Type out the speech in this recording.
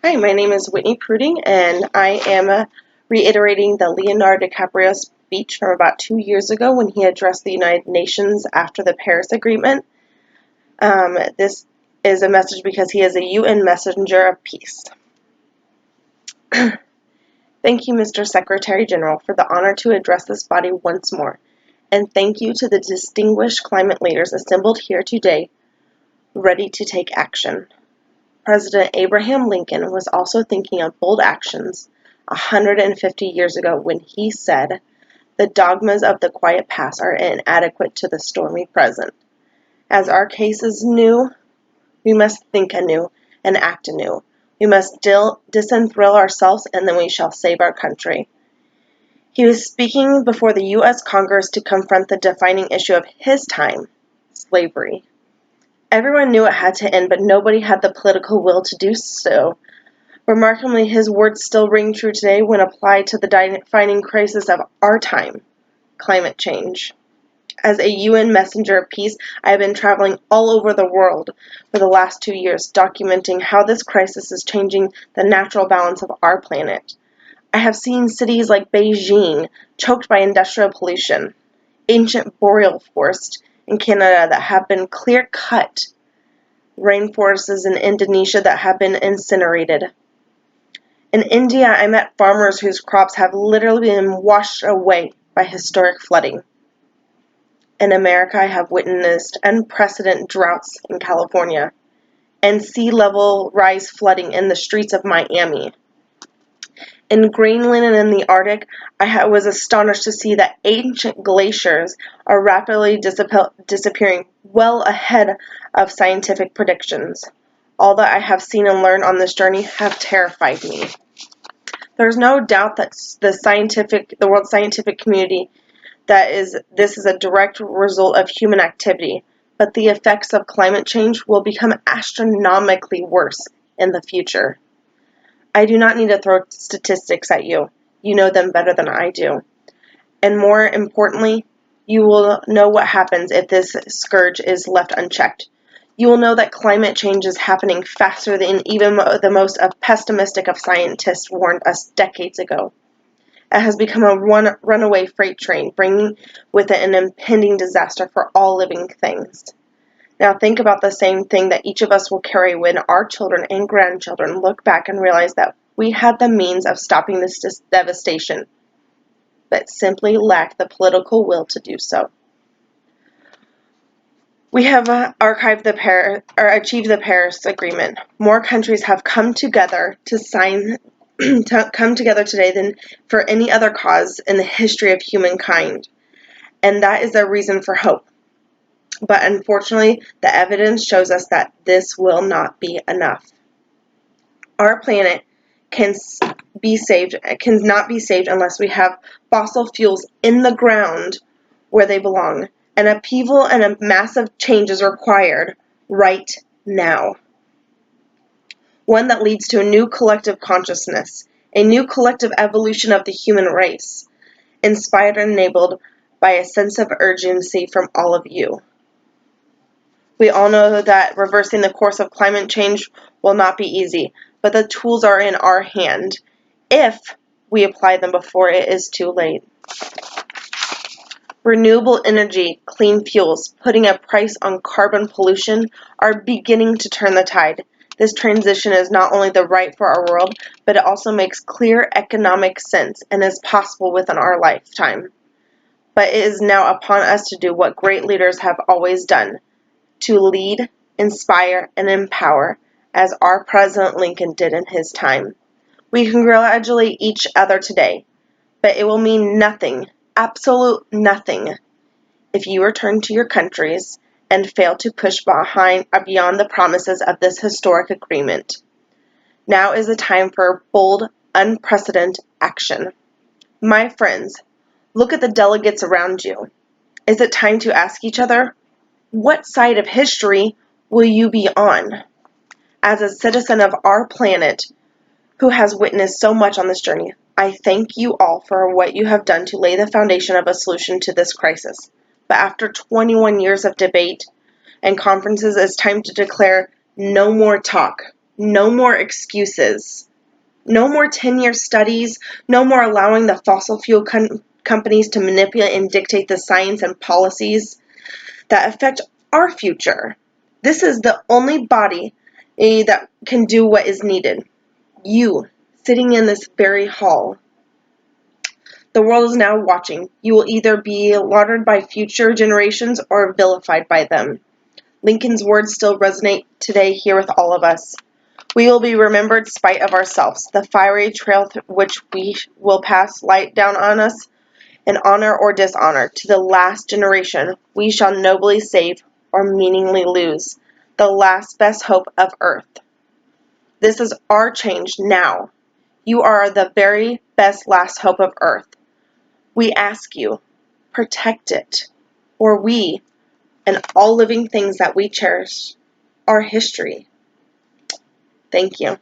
Hi, my name is Whitney Pruding, and I am reiterating the Leonardo DiCaprio speech from about 2 years ago when he addressed the United Nations after the Paris Agreement. This is a message because he is a UN messenger of peace. Thank you, Mr. Secretary General, for the honor to address this body once more, and thank you to the distinguished climate leaders assembled here today, ready to take action. President Abraham Lincoln was also thinking of bold actions 150 years ago when he said, "The dogmas of the quiet past are inadequate to the stormy present." As our case is new, we must think anew and act anew. We must disenthrall ourselves, and then we shall save our country. He was speaking before the U.S. Congress to confront the defining issue of his time, slavery. Everyone knew it had to end, but nobody had the political will to do so. Remarkably, his words still ring true today when applied to the defining crisis of our time, climate change. As a UN messenger of peace, I have been traveling all over the world for the last 2 years, documenting how this crisis is changing the natural balance of our planet. I have seen cities like Beijing choked by industrial pollution, ancient boreal forests in Canada that have been clear-cut, rainforests in Indonesia that have been incinerated. In India, I met farmers whose crops have literally been washed away by historic flooding. In America, I have witnessed unprecedented droughts in California and sea level rise flooding in the streets of Miami. In Greenland and in the Arctic, I was astonished to see that ancient glaciers are rapidly disappearing well ahead of scientific predictions. All that I have seen and learned on this journey have terrified me. There's no doubt that the world scientific community this is a direct result of human activity, but the effects of climate change will become astronomically worse in the future. I do not need to throw statistics at you. You know them better than I do. And more importantly, you will know what happens if this scourge is left unchecked. You will know that climate change is happening faster than even the most pessimistic of scientists warned us decades ago. It has become a runaway freight train, bringing with it an impending disaster for all living things. Now think about the same thing that each of us will carry when our children and grandchildren look back and realize that we had the means of stopping this devastation, but simply lacked the political will to do so. We have achieved the Paris Agreement. More countries have come together today than for any other cause in the history of humankind, and that is a reason for hope. But unfortunately, the evidence shows us that this will not be enough. Our planet cannot be saved unless we have fossil fuels in the ground where they belong. An upheaval and a massive change is required right now. One that leads to a new collective consciousness, a new collective evolution of the human race, inspired and enabled by a sense of urgency from all of you. We all know that reversing the course of climate change will not be easy, but the tools are in our hand if we apply them before it is too late. Renewable energy, clean fuels, putting a price on carbon pollution are beginning to turn the tide. This transition is not only the right for our world, but it also makes clear economic sense and is possible within our lifetime. But it is now upon us to do what great leaders have always done, to lead, inspire, and empower, as our President Lincoln did in his time. We congratulate each other today, but it will mean nothing, absolute nothing, if you return to your countries and fail to push beyond the promises of this historic agreement. Now is the time for bold, unprecedented action. My friends, look at the delegates around you. Is it time to ask each other, what side of history will you be on? As a citizen of our planet who has witnessed so much on this journey, I thank you all for what you have done to lay the foundation of a solution to this crisis. But after 21 years of debate and conferences, it's time to declare no more talk. No more excuses. No more 10-year studies. No more allowing the fossil fuel companies to manipulate and dictate the science and policies that affect our future. This is the only body that can do what is needed. You, sitting in this very hall. The world is now watching. You will either be lauded by future generations or vilified by them. Lincoln's words still resonate today here with all of us. We will be remembered spite of ourselves. The fiery trail which we will pass light down on us, in honor or dishonor, to the last generation we shall nobly save or meaningly lose, the last best hope of earth. This is our change now. You are the very best last hope of earth. We ask you, protect it, or we, and all living things that we cherish, our history. Thank you.